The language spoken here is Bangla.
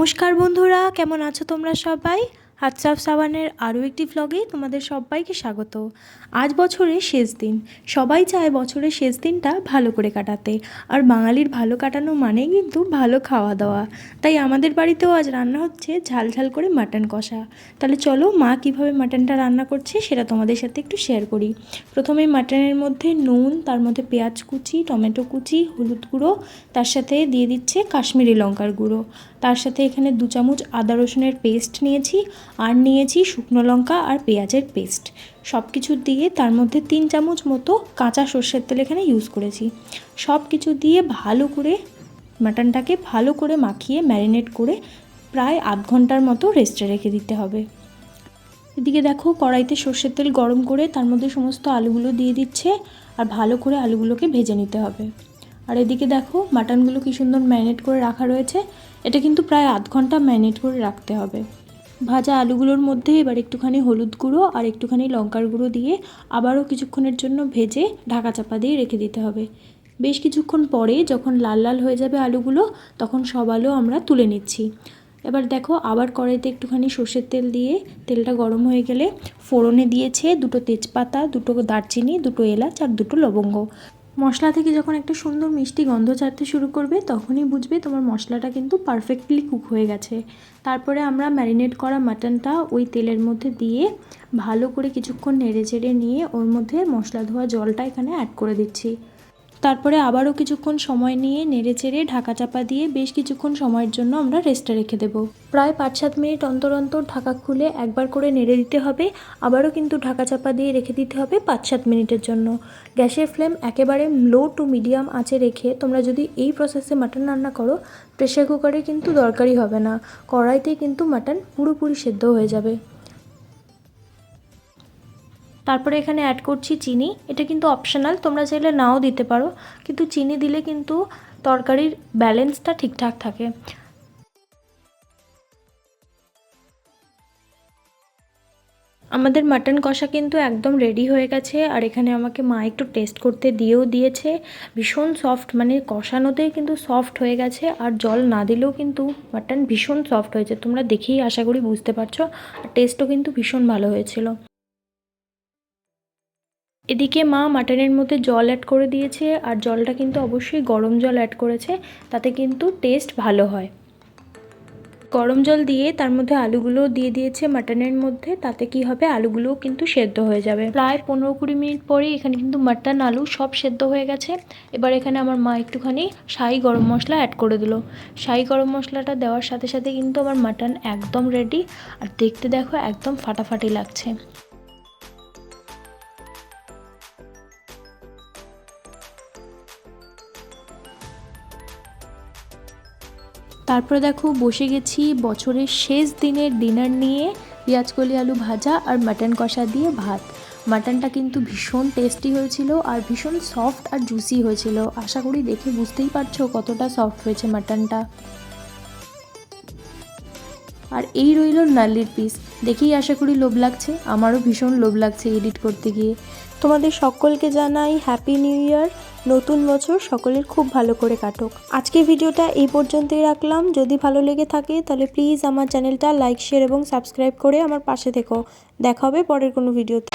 নমস্কার বন্ধুরা, কেমন আছো তোমরা সবাই? হাতসাফ সাবানের আরও একটি ভ্লগে তোমাদের সবাইকে স্বাগত। আজ বছরের শেষ দিন, সবাই চায় বছরের শেষ দিনটা ভালো করে কাটাতে। আর বাঙালির ভালো কাটানো মানেই কিন্তু ভালো খাওয়া দাওয়া। তাই আমাদের বাড়িতেও আজ রান্না হচ্ছে ঝাল ঝাল করে মাটন কষা। তাহলে চলো মা কীভাবে মাটনটা রান্না করছে সেটা তোমাদের সাথে একটু শেয়ার করি। প্রথমে মাটনের মধ্যে নুন, তার মধ্যে পেঁয়াজ কুচি, টমেটো কুচি, হলুদ গুঁড়ো, তার সাথে দিয়ে দিচ্ছে কাশ্মীরি লঙ্কার গুঁড়ো, তার সাথে এখানে 2 চামচ আদা রসুনের পেস্ট নিয়েছি, আর নিয়েছি শুকনো লঙ্কা আর পেঁয়াজের পেস্ট। সব কিছু দিয়ে তার মধ্যে 3 চামচ মতো কাঁচা সর্ষের তেল এখানে ইউজ করেছি। সব কিছু দিয়ে ভালো করে মাটনটাকে ভালো করে মাখিয়ে ম্যারিনেট করে প্রায় আধ ঘন্টার মতো রেস্টে রেখে দিতে হবে। এদিকে দেখো কড়াইতে সর্ষের তেল গরম করে তার মধ্যে সমস্ত আলুগুলো দিয়ে দিচ্ছে, আর ভালো করে আলুগুলোকে ভেজে নিতে হবে। আর এদিকে দেখো মাটনগুলো কী সুন্দর ম্যারিনেট করে রাখা রয়েছে। এটা কিন্তু প্রায় আধ ঘন্টা ম্যারিনেট করে রাখতে হবে। ভাজা আলুগুলোর মধ্যে এবার একটুখানি হলুদ গুঁড়ো আর একটুখানি লঙ্কার গুঁড়ো দিয়ে আবারও কিছুক্ষণের জন্য ভেজে ঢাকা চাপা দিয়ে রেখে দিতে হবে। বেশ কিছুক্ষণ পরে যখন লাল লাল হয়ে যাবে আলুগুলো, তখন সব আলু আমরা তুলে নিচ্ছি। এবার দেখো আবার কড়াইতে একটুখানি সর্ষের তেল দিয়ে তেলটা গরম হয়ে গেলে ফোড়নে দিয়েছে 2টো তেজপাতা, 2টো দারচিনি, 2টো এলাচ আর 2টো লবঙ্গ। মশলা থেকে যখন একটা সুন্দর মিষ্টি গন্ধ ছাড়তে শুরু করবে তখনই বুঝবে তোমার মশলাটা কিন্তু পারফেক্টলি কুক হয়ে গেছে। তারপরে আমরা ম্যারিনেট করা মাটনটা ওই তেলের মধ্যে দিয়ে ভালো করে কিছুক্ষণ নেড়ে চেড়ে নিয়ে ওর মধ্যে মশলা ধোয়া জলটা এখানে অ্যাড করে দিচ্ছি। তারপরে আবারও কিছুক্ষণ সময় নিয়ে নেড়ে চেড়ে ঢাকা চাপা দিয়ে বেশ কিছুক্ষণ সময়ের জন্য আমরা রেস্টে রেখে দেবো। প্রায় 5-7 মিনিট অন্তর অন্তর ঢাকা খুলে একবার করে নেড়ে দিতে হবে। আবারও কিন্তু ঢাকা চাপা দিয়ে রেখে দিতে হবে 5-7 মিনিটের জন্য। গ্যাসের ফ্লেম একেবারে লো টু মিডিয়াম আঁচে রেখে তোমরা যদি এই প্রসেসে মাটন রান্না করো, প্রেশার কুকারে কিন্তু দরকারই হবে না, কড়াইতেই কিন্তু মাটন পুরোপুরি সেদ্ধ হয়ে যাবে। তারপরে এখানে অ্যাড করছি চিনি। এটা কিন্তু অপশনাল, তোমরা চাইলে নাও দিতে পারো, কিন্তু চিনি দিলে কিন্তু তরকারির ব্যালেন্সটা ঠিকঠাক থাকে। আমাদের মাটন কষা কিন্তু একদম রেডি হয়ে গেছে। আর এখানে আমাকে মা একটু টেস্ট করতে দিয়েছে। ভীষণ সফট, মানে কষানোতেই কিন্তু সফট হয়ে গেছে, আর জল না দিলেও কিন্তু মাটন ভীষণ সফট হয়েছে। তোমরা দেখেই আশা করি বুঝতে পারছো। আর টেস্টও কিন্তু ভীষণ ভালো হয়েছিল। এদিকে মা মাটনের মধ্যে জল অ্যাড করে দিয়েছে, আর জলটা কিন্তু অবশ্যই গরম জল অ্যাড করেছে, তাতে কিন্তু টেস্ট ভালো হয়। গরম জল দিয়ে তার মধ্যে আলুগুলো দিয়ে দিয়েছে মাটনের মধ্যে, তাতে কি হবে আলুগুলোও কিন্তু সেদ্ধ হয়ে যাবে। প্রায় 15-20 মিনিট পরে এখানে কিন্তু মাটন আলু সব সেদ্ধ হয়ে গেছে। এবার এখানে আমার মা একটুখানি শাহি গরম মশলা অ্যাড করে দিল। শাহি গরম মশলাটা দেওয়ার সাথে সাথে কিন্তু আমার মাটন একদম রেডি। আর দেখতে দেখো একদম ফাটাফাটি লাগছে। তারপরে দেখো বসে গেছি বছরের শেষ দিনের ডিনার নিয়ে, পেঁয়াজকলি আলু ভাজা আর মাটন কষা দিয়ে ভাত। মাটনটা কিন্তু ভীষণ টেস্টি হয়েছিল আর ভীষণ সফট আর জুসি হয়েছিল। আশা করি দেখে বুঝতেই পারছো কতটা সফট হয়েছে মাটনটা। আর এই রইল নাল্লির পিস, দেখেই আশা করি লোভ লাগছে। আমারও ভীষণ লোভ লাগছে এডিট করতে গিয়ে। তোমাদের সকলকে জানাই হ্যাপি নিউ ইয়ার। নতুন বছর সকলের খুব ভালো করে কাটুক। আজকে ভিডিওটা এই পর্যন্তই রাখলাম। যদি ভালো লেগে থাকে তাহলে প্লিজ আমার চ্যানেলটা লাইক, শেয়ার এবং সাবস্ক্রাইব করে আমার পাশে থেকো। দেখা হবে পরের কোনো ভিডিওতে।